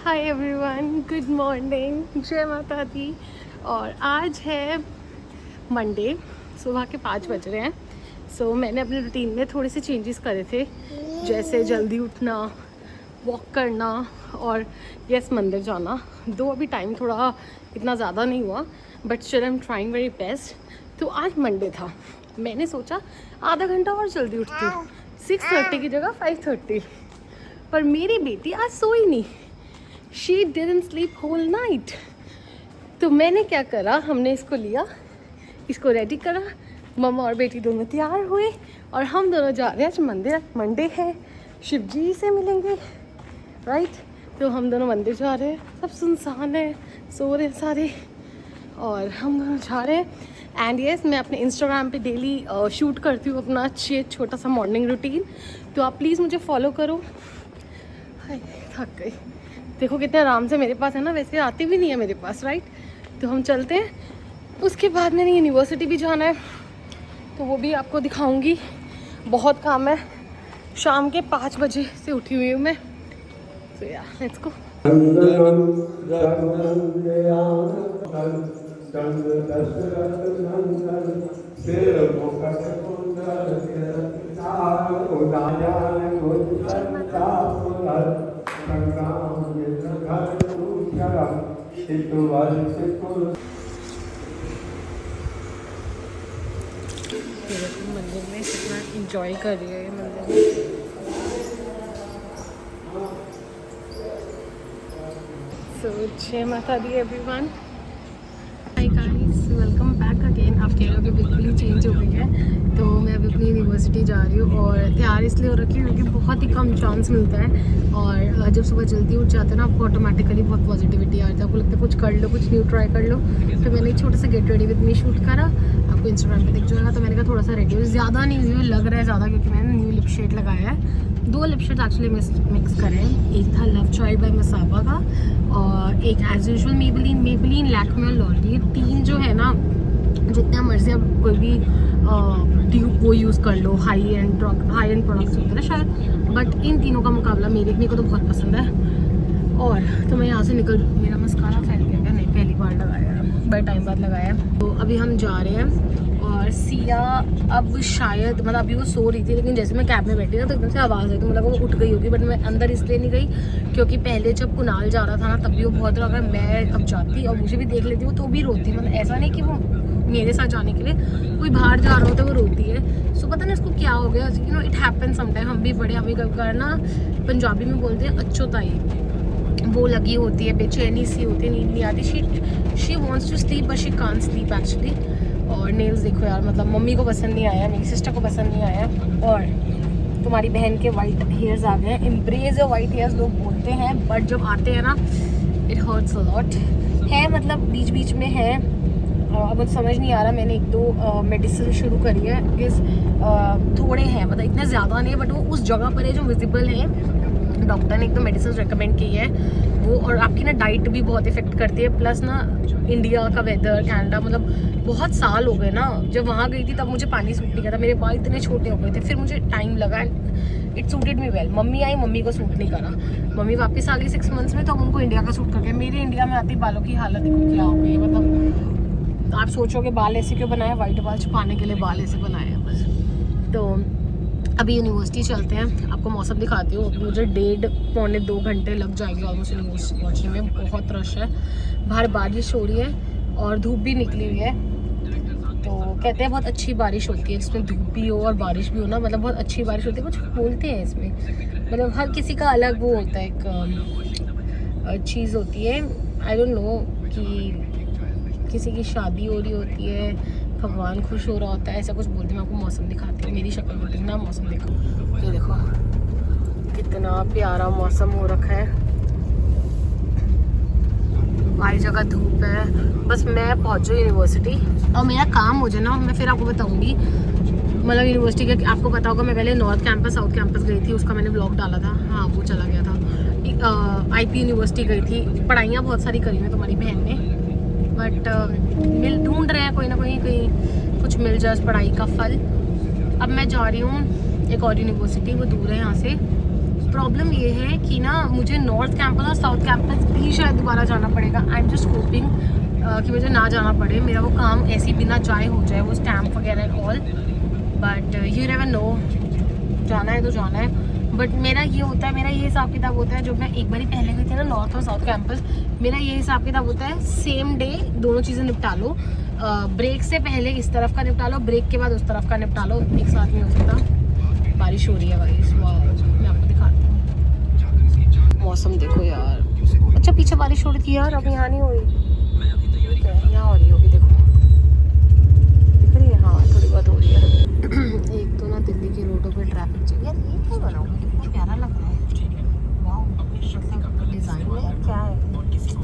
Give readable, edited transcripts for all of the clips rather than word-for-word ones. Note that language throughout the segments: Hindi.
हाय एवरीवन, गुड मॉर्निंग, जय माता दी। और आज है मंडे, सुबह के 5 बज रहे हैं। सो मैंने अपने रूटीन में थोड़े से चेंजेस करे थे, जैसे जल्दी उठना, वॉक करना और यस मंदिर जाना। दो अभी टाइम थोड़ा इतना ज़्यादा नहीं हुआ, but still I am trying very best. तो आज मंडे था, मैंने सोचा आधा घंटा और जल्दी उठती हूँ, 6:30 की जगह 5:30। पर मेरी बेटी आज सोई नहीं, she didn't sleep whole night. तो मैंने क्या करा, हमने इसको लिया, इसको रेडी करा, मम्मा और बेटी दोनों तैयार हुए और हम दोनों जा रहे हैं आज मंदिर। मंडे है, शिव जी से मिलेंगे, राइट। तो हम दोनों मंदिर जा रहे हैं, सब सुनसान है, सो रहे सारे, और हम दोनों जा रहे हैं। एंड यस, मैं अपने इंस्टाग्राम पे डेली शूट करती हूँ अपना छोटा सा मॉर्निंग रूटीन, तो आप प्लीज़ मुझे फॉलो करो। हाय, थक गई, देखो कितने आराम से मेरे पास है ना, वैसे आती भी नहीं है मेरे पास, राइट। तो हम चलते हैं। उसके बाद मैंने यूनिवर्सिटी भी जाना है, तो वो भी आपको दिखाऊंगी। बहुत काम है, शाम के 5 बजे से उठी हुई हूँ मैं। तो यार लेट्स गो। मंदिर में कितना इंजॉय कर रही है ये मंदिर में। So, जय माता दी everyone. Hi guys, welcome back again. आप कह रहे हो कि बिल्कुल ही चेंज हो गई है, तो मैं अभी अपनी यूनिवर्सिटी जा रही हूँ और तैयार इसलिए हो रखी हूँ क्योंकि बहुत ही कम चांस मिलता है। और जब सुबह जल्दी उठ जाते हैं ना, आपको ऑटोमेटिकली बहुत पॉजिटिविटी आ जाती है, आपको लगता है कुछ कर लो, कुछ न्यू ट्राई कर लो। तो मैंने एक छोटे से get ready with me shoot करा, आपको इंस्टाग्राम पे दिख जाएगा। तो मैंने कहा थोड़ा सा रेडी हो, ज़्यादा नहीं हुई, लग रहा है ज़्यादा, क्योंकि मैंने न्यू लिप शेड लगाया है। 2 लिप शेड एक्चुअली मिक्स करे हैं, एक था लव चाइल्ड बाय मसाबा का और एक as usual Maybelline Lakme L'Oreal. ये 3 जो है ना, जितना मर्जी आप कोई भी ट्यूब वो यूज़ कर लो, हाई एंड प्रोडक्ट्स होते हैं ना शायद, बट इन तीनों का मुकाबला मेरे को तो बहुत पसंद है। और तो मैं यहाँ से मेरा मस्कारा फैल गया क्या? नहीं, पहली बार लगाया है, बड़े टाइम बाद लगाया है। तो अभी हम जा रहे हैं और सिया अब शायद, मतलब अभी वो सो रही थी, लेकिन जैसे मैं कैब में बैठी ना तो एकदम से आवाज़ आई, तो मतलब वो उठ गई होगी। बट मैं अंदर इसलिए नहीं गई क्योंकि पहले जब कुणाल जा रहा था ना, तब भी वो बहुत रहा, अगर मैं अब जाती और मुझे भी देख लेती वो तो भी रोती। मतलब ऐसा नहीं कि वो मेरे साथ जाने के लिए, कोई बाहर जा रहा होता है वो रोती है। सो पता नहीं इसको क्या हो गया, you know, it happen sometime. हम भी बड़े, हमें कभी ना पंजाबी में बोलते हैं अच्छोताई, वो लगी होती है, बेचैनी सी होती है, नींद नहीं आती। She wants to sleep but she can't sleep actually. और नेल्स देखो यार, मतलब मम्मी को पसंद नहीं आया, मेरी सिस्टर को पसंद नहीं आया, और तुम्हारी बहन के वाइट हेयर्स आ गए हैं। एम्ब्रेस वाइट हेयर्स लोग बोलते हैं, बट जब आते हैं ना इट हर्ट्स अ लॉट है, मतलब बीच बीच में है। अब मुझे समझ नहीं आ रहा, मैंने 1-2 मेडिसिन शुरू करी है, बिकॉज थोड़े हैं, मतलब इतने ज़्यादा नहीं है, बट वो उस जगह पर है जो विजिबल है। डॉक्टर ने एक तो मेडिसिन रेकमेंड की है वो, और आपकी ना डाइट भी बहुत इफेक्ट करती है। प्लस ना इंडिया का वेदर, कनाडा, मतलब बहुत साल हो गए ना, जब वहाँ गई थी तब मुझे पानी सूट नहीं करता, मेरे बाल इतने छोटे हो गए थे, फिर मुझे टाइम लगा, it suited me well. Mummy I, mummy को सूट नहीं करा, मम्मी वापस आ गई 6 मंथ्स में, तो उनको इंडिया का सूट कर गया। मेरे इंडिया में आती बालों की हालत देखो क्या हो गई, मतलब आप सोचोगे बाल ऐसे क्यों बनाए, वाइट बाल छुपाने के लिए बाल ऐसे बनाए हैं बस। तो अभी यूनिवर्सिटी चलते हैं, आपको मौसम दिखाती हूँ। मुझे 1.5-पौने 2 घंटे लग जाएंगे ऑलमोस्ट यूनिवर्सिटी पहुँचने में, बहुत रश है बाहर, बारिश हो रही है और धूप भी निकली हुई है। तो कहते हैं बहुत अच्छी बारिश होती है जिसमें धूप भी हो और बारिश भी हो ना, मतलब बहुत अच्छी बारिश होती है, कुछ बोलते हैं इसमें, मतलब हर किसी का अलग वो होता है, एक चीज़ होती है। आई डोंट नो कि किसी की शादी हो रही होती है, भगवान खुश हो रहा होता है, ऐसा कुछ बोलते हैं। मैं आपको मौसम दिखाती हूँ, मेरी शक्ल में देखना, मौसम देखो, ये देखो कितना प्यारा मौसम हो रखा है, हर जगह धूप है। बस मैं पहुँच जाऊँ यूनिवर्सिटी और मेरा काम हो जाए ना, मैं फिर आपको बताऊँगी। मतलब यूनिवर्सिटी का आपको पता होगा, मैं पहले नॉर्थ कैंपस साउथ कैंपस गई थी, उसका मैंने ब्लॉग डाला था, हाँ वो चला गया था। IP यूनिवर्सिटी गई थी, पढ़ाइयाँ बहुत सारी करी हैं तुम्हारी बहन ने, बट ढूंढ रहे हैं कोई ना कोई, कहीं कुछ मिल जाए पढ़ाई का फल। अब मैं जा रही हूँ एक और यूनिवर्सिटी, वो दूर है यहाँ से, प्रॉब्लम ये है कि ना मुझे नॉर्थ कैंपस और साउथ कैंपस भी शायद दोबारा जाना पड़ेगा। आई एम जस्ट होपिंग कि मुझे ना जाना पड़े, मेरा वो काम ऐसे ही बिना जाए हो जाए, वो स्टैम्प वगैरह and all. But you never know, जाना है तो जाना है। बट मेरा ये होता है, मेरा ये हिसाब किताब होता है, जो मैं एक बार ही पहले गई थी ना नॉर्थ और साउथ कैंपस, मेरा ये हिसाब किताब होता है सेम डे दोनों चीज़ें निपटा लो। ब्रेक से पहले इस तरफ का निपटा लो, ब्रेक के बाद उस तरफ का निपटा लो, एक साथ नहीं हो सकता। बारिश हो रही है भाई, मैं आपको दिखाती हूँ मौसम। देखो यार, अच्छा पीछे बारिश हो रही थी यार, अब यहाँ नहीं हो रही, यहाँ हो रही होगी, देखो दिख रही है, हाँ थोड़ी बहुत हो रही है। एक तो ना दिल्ली की रोडों पे ट्रैफिक चाहिए यार, ये क्या बना हुआ है, कितना प्यारा लग रहा है, वाह, मतलब डिज़ाइन है क्या है।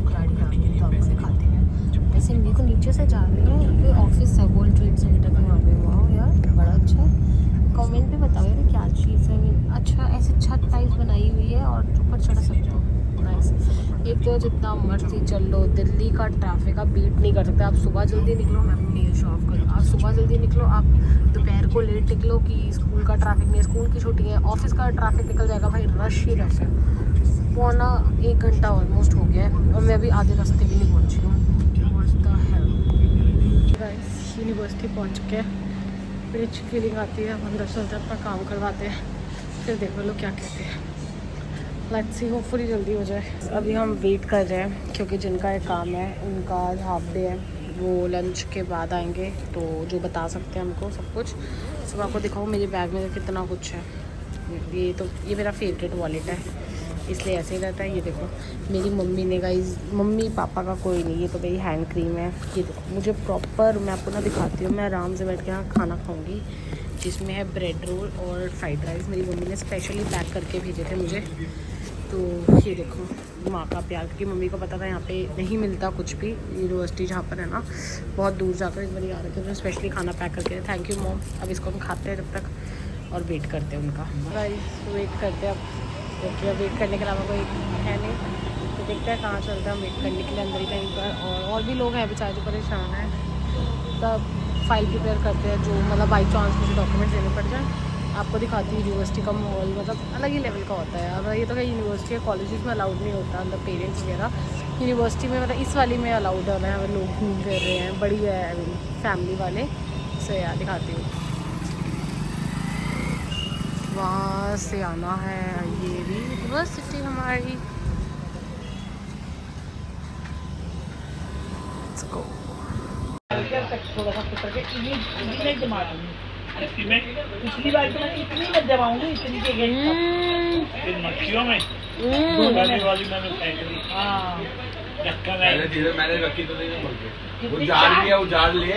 गाड़ी आ गई तो आपको दिखाते हैं। वैसे मेरे को नीचे से जा रही है, ये ऑफिस है वर्ल्ड ट्रेड सेंटर के वहाँ पे। वाह यार बड़ा अच्छा है। कमेंट पे बताओ यार क्या चीज़ है। अच्छा ऐसे छत टाइप बनाई हुई है और ऊपर चढ़ सकते हो, नाइस। एक तो जितना मर्जी चल लो, दिल्ली का ट्रैफिक आप बीट नहीं कर सकते। आप सुबह जल्दी निकलो, मैं अपनी नेल शो ऑफ करूँ, आप सुबह जल्दी निकलो, आप दोपहर को लेट निकलो कि स्कूल का ट्रैफिक नहीं है, स्कूल की छुट्टी है, ऑफिस का ट्रैफिक निकल जाएगा भाई, रश ही रश है। पौना 1 घंटा ऑलमोस्ट हो गया है और मैं अभी आधे रास्ते भी नहीं पहुँची हूँ। गाइस यूनिवर्सिटी पहुँच चुके हैं, बड़ी अच्छी फीलिंग आती है, अंदर से अंदर अपना काम करवाते हैं, फिर देखो लोग क्या कहते हैं। लेट्स सी, होपफुली जल्दी हो जाए। अभी हम वेट कर रहे हैं क्योंकि जिनका एक काम है उनका हाफ डे है, वो लंच के बाद आएंगे, तो जो बता सकते हैं हमको सब कुछ। सब आपको दिखाओ मेरे बैग में कितना कुछ है। ये मेरा फेवरेट वॉलेट है, इसलिए ऐसे ही रहता है। ये देखो मेरी मम्मी ने, गाइस मम्मी पापा का कोई नहीं, ये तो मेरी हैंड क्रीम है। ये देखो मुझे प्रॉपर, मैं आपको ना दिखाती हूँ, मैं आराम से बैठ के यहाँ खाना खाऊंगी, जिसमें है ब्रेड रोल और फ्राइड राइस। मेरी मम्मी ने स्पेशली पैक करके भेजे थे मुझे। तो ये देखो माँ का प्यार, क्योंकि मम्मी को पता था यहाँ पे नहीं मिलता कुछ भी, यूनिवर्सिटी जहाँ पर है ना बहुत दूर जाकर एक बार आ रहे थे, तो स्पेशली खाना पैक करके। Thank you mom. अब इसको हम खाते हैं जब तक और वेट करते हैं उनका। गाइस वेट करते हैं अब, क्योंकि अब वेट करने के अलावा कोई है नहीं, तो देखते हैं कहाँ चलता है। हम वेट करने के लिए अंदर ही कहीं पर, और भी लोग हैं बेचारे जो परेशान हैं। तब फाइल प्रिपेयर करते हैं, जो मतलब बाई चांस मुझे डॉक्यूमेंट्स देने पड़ जाए। आपको दिखाती हूँ यूनिवर्सिटी का माहौल, मतलब अलग ही लेवल का होता है। अब ये तो कहीं यूनिवर्सिटी या कॉलेजेस में अलाउड नहीं होता अंदर पेरेंट्स वगैरह, यूनिवर्सिटी में मतलब इस वाली में अलाउड है। यहाँ पर लोग घूम फिर रहे हैं, बढ़िया है फैमिली वाले। सो यार दिखाती हूँ, वहाँ से आना है, ये भी यूनिवर्सिटी हमारी। थोड़ा सा कुछ करके नहीं जमा दूंगी, पिछली बार तो मैं इतनी मत जमाऊंगी, इतनी के गई मक्खियों में वाली मैंने फेंक दी। हाँ मैंने रखी तो नहीं, उजाड़ लिए।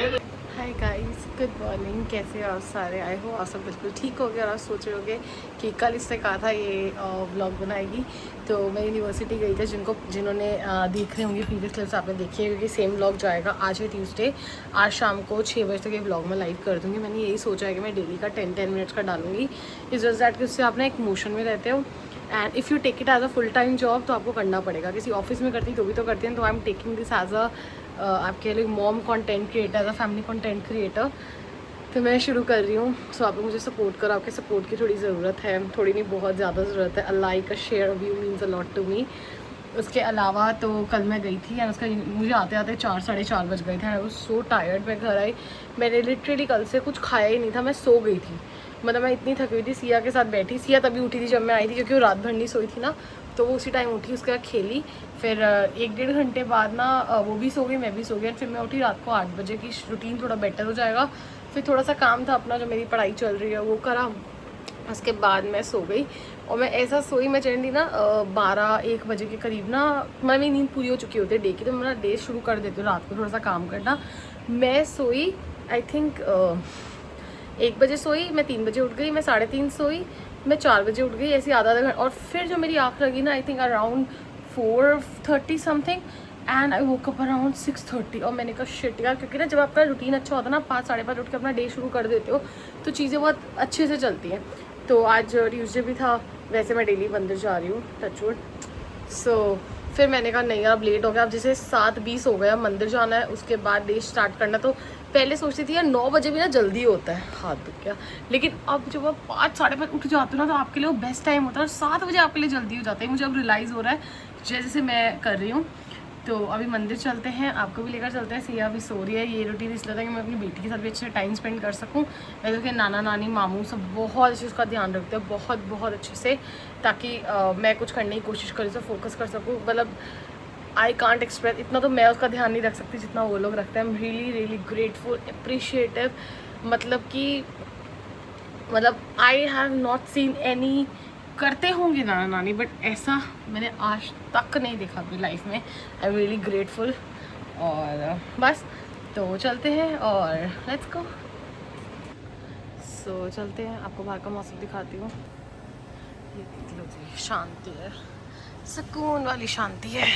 हाय गाइस, गुड मॉर्निंग, कैसे हो आप सारे। आई हो आप सब बिल्कुल ठीक हो गए और आप सोच रहे होगे कि कल इससे कहा था ये व्लॉग बनाएगी। तो मैं यूनिवर्सिटी गई थी, जिन्होंने देख रहे होंगे प्रीवियस क्लिप्स आपने देखी है, क्योंकि सेम व्लॉग जाएगा। आज है ट्यूसडे, आज शाम को 6 बजे तक ये व्लॉग मैं लाइव कर दूँगी। मैंने यही सोचा है कि मैं डेली का 10 मिनट्स का डालूंगी, इस वजह से कि उससे आप ना एक मोशन में रहते हो। And if you take it as a full time job तो आपको करना पड़ेगा। किसी ऑफिस में करती तो भी तो करती हैं, तो I am taking this as a आप कह लो mom content creator, as a family content creator. तो मैं शुरू कर रही हूँ। सो आप लोग मुझे सपोर्ट करो, आपके सपोर्ट की थोड़ी ज़रूरत है, थोड़ी नहीं बहुत ज़्यादा ज़रूरत है। A like a share view means a lot to me. उसके अलावा तो कल मैं गई थी एंड उसका मुझे आते आते 4 साढ़े 4 बज गए थे। I was so tired. मैं घर आई, मैंने लिटरली कल से कुछ खाया ही नहीं था, मैं सो गई थी। मतलब मैं इतनी थकी हुई थी, सिया के साथ बैठी, सिया तभी उठी थी जब मैं आई थी, क्योंकि वो रात भर नहीं सोई थी ना, तो वो उसी टाइम उठी, उसके बाद खेली। फिर 1-1.5 घंटे बाद ना वो भी सो गई, मैं भी सो गई। फिर मैं उठी रात को 8 बजे की, रूटीन थोड़ा बेटर हो जाएगा। फिर थोड़ा सा काम था अपना, जो मेरी पढ़ाई चल रही है वो करा, उसके बाद मैं सो गई। और मैं ऐसा सोई, मैं चली ना 12-1 बजे के करीब ना, मेरी नींद पूरी हो चुकी होती है डे की, तो मैं ना डे शुरू कर देती हूँ रात को थोड़ा सा काम करना। मैं सोई आई थिंक 1 बजे सोई, मैं 3 बजे उठ गई, मैं 3:30 सोई, मैं 4 बजे उठ गई, ऐसे आधा घंटा। और फिर जो मेरी आँख लगी ना, I think around 4:30 something, and I woke up around 6:30। और मैंने कहा शिट यार, क्योंकि ना जब आपका रूटीन अच्छा होता है ना, 5 साढ़े 5 उठ के अपना डे शुरू कर देते हो, तो चीज़ें बहुत अच्छे से चलती हैं। तो आज ट्यूसडे भी था, वैसे मैं डेली मंदिर जा रही हूँ, टचवुड। सो फिर मैंने कहा नहीं यार अब लेट हो गया, अब जैसे 7:20 हो गया, मंदिर जाना है, उसके बाद डे स्टार्ट करना। तो पहले सोचती थी यार 9 बजे भी ना जल्दी होता है, हाथ दुख गया। लेकिन अब जब आप 5 साढ़े 5 उठ जाते हो ना तो आपके लिए वो बेस्ट टाइम होता है, और 7 बजे आपके लिए जल्दी हो जाता है। मुझे अब रियलाइज़ हो रहा है जैसे मैं कर रही हूँ। तो अभी मंदिर चलते हैं, आपको भी लेकर चलते हैं। सिया अभी सो रही है। ये रूटीन इसलिए था कि मैं अपनी बेटी के साथ भी अच्छे टाइम स्पेंड कर सकूं। मैं तो नाना नानी मामू सब बहुत अच्छे उसका ध्यान रखते हैं, बहुत बहुत अच्छे से, ताकि मैं कुछ करने की कोशिश करूँ तो फोकस कर सकूँ। मतलब आई कांट एक्सप्रेस, इतना तो मैं उसका ध्यान नहीं रख सकती जितना वो लोग रखते हैं। I am really really grateful, appreciative. मतलब I have not seen any, करते होंगे नाना नानी, बट ऐसा मैंने आज तक नहीं देखा अपनी लाइफ में। आई एम रियली ग्रेटफुल। और बस तो चलते हैं और लेट्स गो। सो चलते हैं, आपको बाहर का मौसम दिखाती हूँ। ये देख लो जी, शांति है, सुकून वाली शांति है।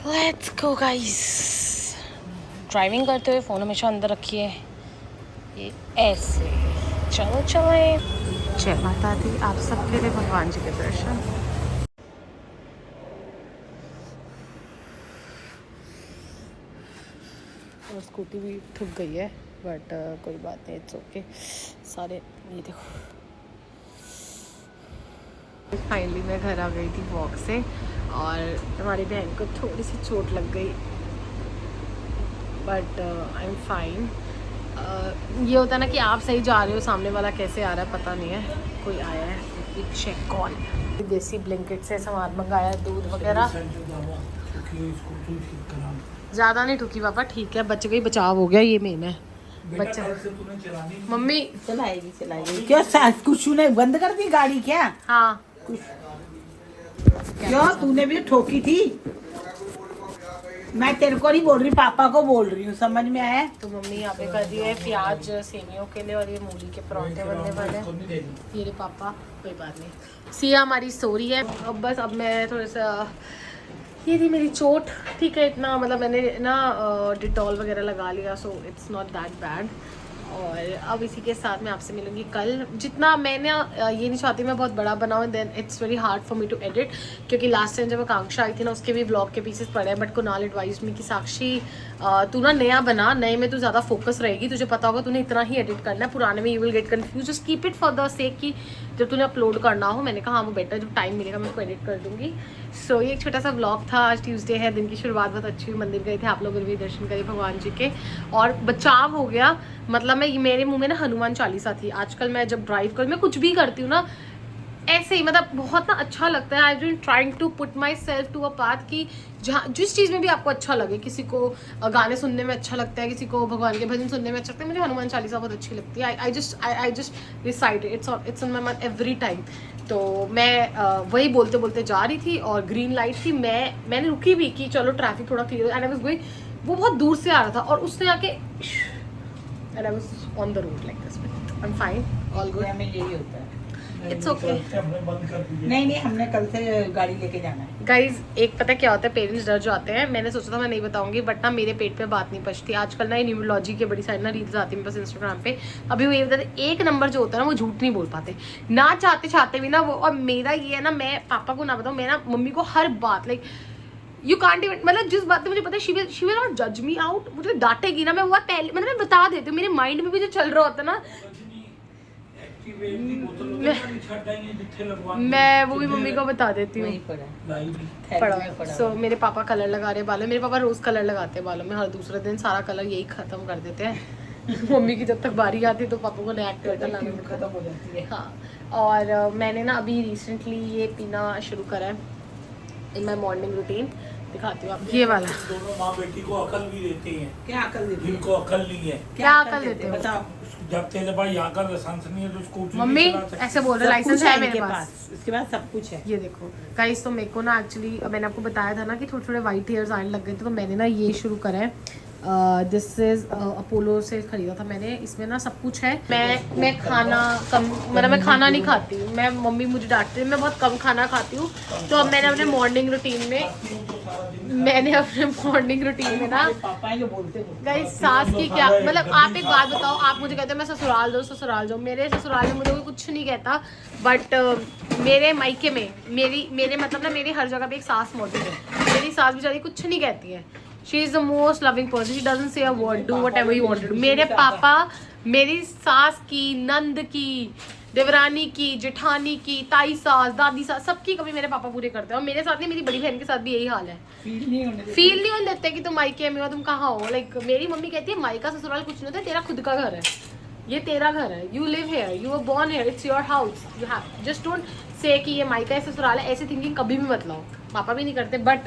Let's go guys. ड्राइविंग करते हुए फ़ोन हमेशा अंदर रखिए, ये ऐसे। चलो चलें। जय माता दी। आप सबके लिए भगवान जी के दर्शन। और स्कूटी भी ठुक गई है, बट कोई बात नहीं, इट्स ओके। सारे ये देखो, फाइनली मैं घर आ गई थी वॉक से, और हमारी बहन को थोड़ी सी चोट लग गई, बट आई एम फाइन। ये होता है ना कि आप सही जा रहे हो, सामने वाला कैसे आ रहा है पता नहीं है। कोई आया है, चेक कॉल। देसी ब्लैंकेट से सामान मंगाया, दूध वगैरह। ज़्यादा नहीं ठुकी पापा, ठीक है, बच गई, बचाव हो गया, ये मेन है। बच्चा मम्मी चलाएगी क्या? कुछ ने बंद कर दी गाड़ी क्या? हाँ क्यों तूने भी ठोकी थी? मैं तेरे को नहीं बोल रही, पापा को बोल रही हूँ, समझ में आया? तो मम्मी यहाँ पे कर रही है प्याज सेवियों के लिए, और ये मूली के परांठे बनने वाले हैं। ये रे पापा, कोई बात नहीं। सिया हमारी सो रही है। अब बस अब मैं थोड़ा सा, ये थी मेरी चोट, ठीक है, इतना मतलब मैंने ना डिटॉल वगैरह लगा लिया, so it's not that bad. और अब इसी के साथ मैं आपसे मिलूंगी कल। जितना मैंने ये नहीं चाहती मैं बहुत बड़ा बनाऊँ, then it's very hard for me to edit, क्योंकि लास्ट टाइम जब आकांक्षा आई थी ना, उसके भी ब्लॉग के पीसेस पड़े हैं। बट कुणाल एडवाइज मी कि साक्षी तू ना नया बना, नए में तू ज़्यादा फोकस रहेगी, तुझे पता होगा तूने इतना ही एडिट करना है, पुराने में you will get confuse, just keep it for the sake कि जब तूने अपलोड करना हो। मैंने कहा हाँ वो बेटर, जब टाइम मिलेगा मैं उसको एडिट कर दूँगी। सो ये एक छोटा सा ब्लॉग था। आज ट्यूसडे है, दिन की शुरुआत बहुत अच्छी हुई, मंदिर गए थे, आप लोगों ने भी दर्शन करे भगवान जी के, और बचाव हो गया। मतलब मेरे मुंह में ना हनुमान चालीसा थी। आजकल मैं जब ड्राइव कर, मैं कुछ भी करती हूँ ना ऐसे ही, मतलब बहुत ना अच्छा लगता है। I been trying to put myself to a path कि जहाँ जिस चीज़ में भी आपको अच्छा लगे, किसी को गाने सुनने में अच्छा लगता है, किसी को भगवान के भजन सुनने में अच्छा लगता है, मुझे हनुमान चालीसा बहुत अच्छी लगती है। I just recite it's on my mind every time. तो मैं वही बोलते बोलते जा रही थी, और ग्रीन लाइट थी, मैंने रुकी भी कि चलो ट्रैफिक थोड़ा clear, and I was going, वो बहुत दूर से आ रहा था, और उसने आके and I was on the road like this, I am fine, all good. में यही होता है, इट्स ओके। नहीं हमने कल से गाड़ी लेके जाना है। गाइज एक पता क्या होता है, पेरेंट्स डर जाते हैं। मैंने सोचा था मैं नहीं बताऊंगी, बट ना मेरे पेट पे बात नहीं पचती। आजकल ना न्यूमरोलॉजी के बड़ी सारी ना रील्स आती है मेरे पास इंस्टाग्राम पे। अभी वो ये बताते, एक नंबर जो होता है ना वो झूठ नहीं बोल पाते, ना चाहते चाहते भी ना वो। और मेरा ये है ना, मैं पापा को ना बताऊँ, मैं ना मम्मी को हर बात लाइक यू कांट इवन, मतलब जिस बात में मुझे पता है शी विल नॉट जज मी आउट, मुझे डांटेगी ना, मैं वो पहले मतलब मैं बता देती हूँ, मेरे माइंड में भी जो चल रहा होता है ना, मैं वो भी मम्मी को बता देती हूँ। पड़ा सो मेरे पापा कलर लगा रहे बालों, मेरे पापा रोज कलर लगाते हैं बालों में, हर दूसरे दिन सारा कलर यही खत्म कर देते हैं। मम्मी की जब तक बारी आती है तो पापा को नया एक्टिवेटर लाना खत्म हो जाती है। हाँ, और मैंने ना अभी रिसेंटली ये पीना शुरू करा है इन माई मॉर्निंग रूटीन, दिखाती हूँ आपको। ये वाला दोनों माँ बेटी को अकल भी देते हैं। क्या अकल देती है? जिनको अकल नहीं है। क्या अकल देते हो? बताओ। जब तेरे पास यहाँ का लाइसेंस नहीं है तो स्कूटी मम्मी ऐसे बोल रहे, लाइसेंस है मेरे पास, इसके बाद सब कुछ है। ये देखो गाइस, तो मेरे को ना एक्चुअली मैंने आपको बताया था ना कि थोड़े थोड़े वाइट हेयर्स आने लग गए थे, तो मैंने ना ये शुरू करा है। दिस इज अपोलो से खरीदा था मैंने। इसमें ना सब कुछ है। मैं खाना कम, मतलब मैं खाना नहीं खाती, मैं मम्मी मुझे डांटती है, मैं बहुत कम खाना खाती हूँ। तो अब मैंने अपने मॉर्निंग रूटीन में मैंने अपने मॉर्निंग रूटीन में ना पापा है जो बोलते हैं गाइस सास की क्या मतलब, आप एक बात बताओ, आप मुझे कहते हो मैं ससुराल जाऊँ, मेरे ससुराल में मुझे कोई कुछ नहीं कहता, बट मेरे मायके में मेरे मतलब ना मेरी हर जगह पे एक सास मौजूद है। मेरी सास बेचारी कुछ नहीं कहती है, she is the most loving person, she doesn't say a word, do whatever you want to do. मेरे पापा मेरी सास की, नंद की, देवरानी की, जेठानी की, ताई सास, दादी सास, सबकी कभी मेरे पापा पूरे करते हैं। और मेरे साथ नहीं, मेरी बड़ी बहन के साथ भी यही हाल है। फील नहीं होने देते कि तुम मायके में हो, तुम कहाँ हो। लाइक मेरी मम्मी कहती है मायका ससुराल कुछ नहीं होता, तेरा खुद का घर है, ये तेरा घर है, you live here, you are born here, it's your house, you have just don't say कि ये मायका है ससुराल है, ऐसी थिंकिंग कभी भी मत लाओ। पापा भी नहीं करते, बट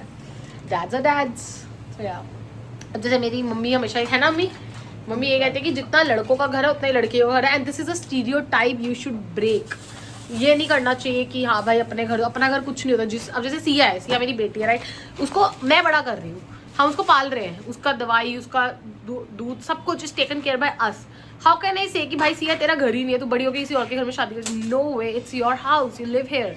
दैट्स अ दैट्स। अब जैसे मेरी मम्मी हमेशा है ना, मम्मी ये कहते हैं कि जितना लड़कों का घर है उतना ही लड़कियों का घर है, and this is a stereotype you should break. ये नहीं करना चाहिए कि हाँ भाई अपना घर कुछ नहीं होता। अब जैसे सिया मेरी बेटी है, राइट, उसको मैं बड़ा कर रही हूँ, हम उसको पाल रहे हैं, उसका दवाई, उसका दूध, सब कुछ is taken care by us. How can I से कि भाई सिया तेरा घर ही नहीं है, तू बड़ी हो गई किसी और के घर में शादी कर। No way, it's your house, you live here,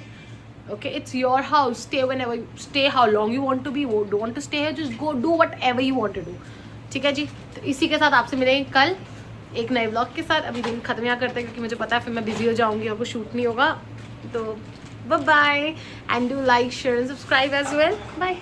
okay, it's your house, stay whenever you stay, how long you want to be, don't want to stay here, just go do whatever you want to do। ठीक है जी, तो इसी के साथ आपसे मिलेंगे कल एक नए व्लॉग के साथ। अभी दिन खत्म यहाँ करते हैं क्योंकि मुझे पता है फिर मैं बिजी हो जाऊंगी और कुछ शूट नहीं होगा। तो bye bye and do like share and subscribe as well, bye.